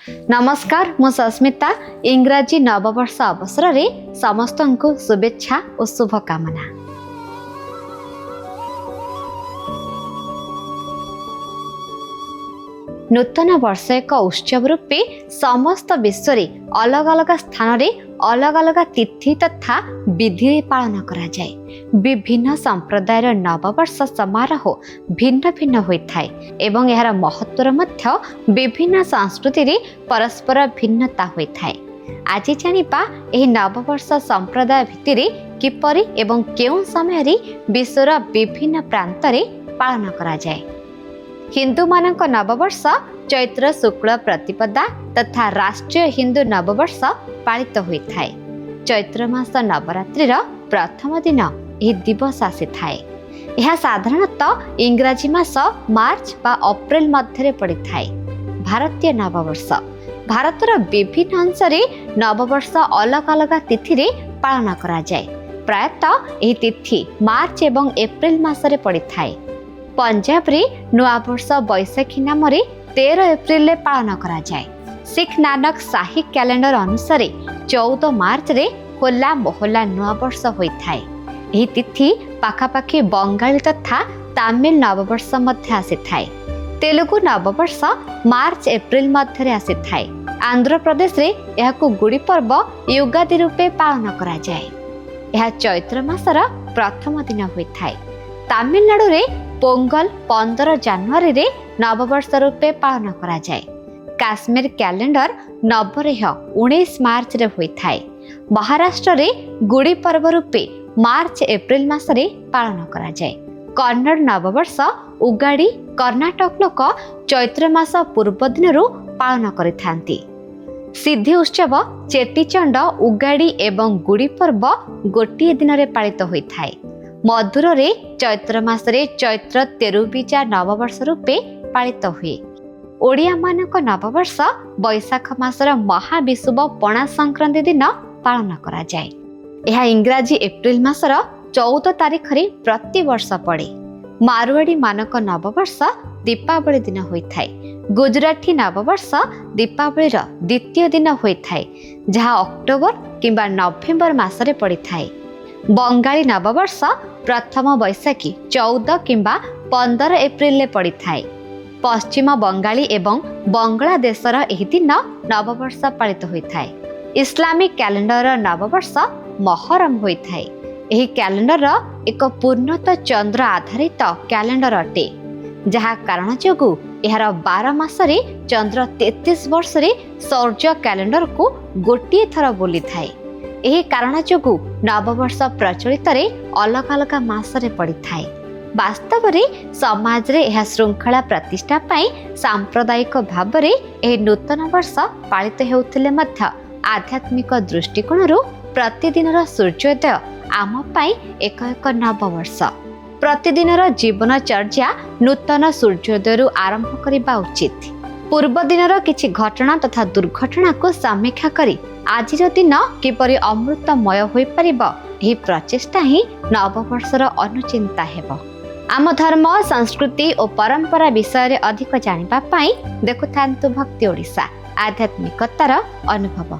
नमस्कार मु सस्मिता इंग्राजी नववर्ष अवसर में समस्त को शुभेच्छा और शुभकामना। नूतन वर्ष एक उत्सव रूपे समस्त विश्व में अलग अलग स्थान रे अलग अलग तिथि तथा विधि पालन करा जाए। विभिन्न संप्रदायर नववर्ष समारोह भिन्न भिन्न होता है एवं यार महत्वर मध्य विभिन्न संस्कृति रे परस्पर भिन्नता होता है। आज जानिबा एही नववर्ष संप्रदाय भित्तिरे किपरि एवं केउं समय रे विश्वर विभिन्न प्रांत रे पालन करा जाए। हिंदू मानक नववर्ष चैत्र शुक्ल प्रतिपदा तथा राष्ट्रीय हिंदू नववर्ष पालित होता है। चैत्र मास नवरात्रिर प्रथम दिन यह दिवस आसी थाए। यह साधारणतः इंग्राजी मास मार्च बा अप्रैल मध्य पड़ी थाए। भारतीय नववर्ष भारतर विभिन्न अंश में नववर्ष अलग अलग तिथि रे पालन करा जाए। प्रायतः यह तिथि मार्च एवं एप्रिल मासरे पड़ी थाए। पंजाब रे नूआ वर्ष बैशाखी नाम 13 एप्रिल रे पालन करा जाए। सिख नानक शाही कैलेंडर अनुसार 14 मार्च रे होला मोहल्ला नूआ वर्ष होता है। यह तिथि पाखापाखि बंगाली तथा तमिल नववर्ष मध्य आसी थाए। तेलुगु नववर्ष मार्च एप्रिल मध्य आसी थाए। आंध्र प्रदेश रे यहाकु गुड़ी पर्व युगादि रूपे पालन करा जाए। यह चैत्र मासर प्रथम दिन होता है। तमिलनाडु रे पोंगल 15 जनवरी रे नववर्ष रूपे पालन करा जाए। काश्मीर कैलेंडर नवरेह 19 मार्च रे होता है। महाराष्ट्र रे गुड़ी पर्व रूपे मार्च एप्रिल मासरे पालन करा जाए। कन्नड़ नववर्ष उगाड़ी कर्नाटक लोक चैत्र मास पूर्व दिन पालन करिथांती। सिद्धि उत्सव चेटीचंड उगाड़ी एवं गुड़ी पर्व गोटिए दिन रे पालित होता है। मधुर रे चैत्र मासरे चैत्र तेरुबीजा नववर्ष रूपे पालित हुए। ओडिया मानक नववर्ष बैशाख मासर महाविषुव पणा संक्रांति दिन पालन करा जाए। यह इंग्राजी एप्रिल मासर 14 तारीख रे प्रति वर्ष पड़े। मारवाड़ी मानक नववर्ष दीपावली दिन होता है। गुजराती नववर्ष दीपावली द्वितीय दिन होता है जहाँ अक्टोबर किंबा नवेम्बर मासरे पड़ी थाए। बंगाली नववर्ष प्रथम बैशाखी 14 किंबा 15 एप्रिल रे पड़ी थाए। पश्चिम बंगाली एवं बांग्लादेशर एही दिन नववर्ष पालित होता है। इस्लामिक कैलेंडर नववर्ष महरम होता है। यही कैलेंडर एक पूर्णत चंद्र आधारित कैलेंडर अटे जहाँ कारण जोगु यार 12 मासरे चंद्र 33 वर्ष रे सौर्य कैलेंडर को गोटिए थर बोली थाए। यही कारण जोगु नववर्ष प्रचलित रे अलग अलग मासरे पड़ी थाए। वास्तव में समाज रे यह श्रृंखला प्रतिष्ठा पाई सांप्रदायिक भाव रे यह नूतन वर्ष पालित हेउथिले मध्य आध्यात्मिक दृष्टिकोण प्रतिदिन सूर्योदय आम पाई एक नववर्ष। प्रतिदिन जीवनचर्या नूतन सूर्योदय आरंभ करबा उचित। पूर्व दिन किछि घटना तथा दुर्घटना को समीक्षा करी आज दिन किपरि अमृतमय होई परिबो एही प्रचेष्टा ही नववर्षर अनुचिंता हेबो। आम धर्म संस्कृति और परंपरा विषय रे अधिक जानिबा पाई देखुथांतु भक्ति ओडिशा आध्यात्मिकतार अनुभव।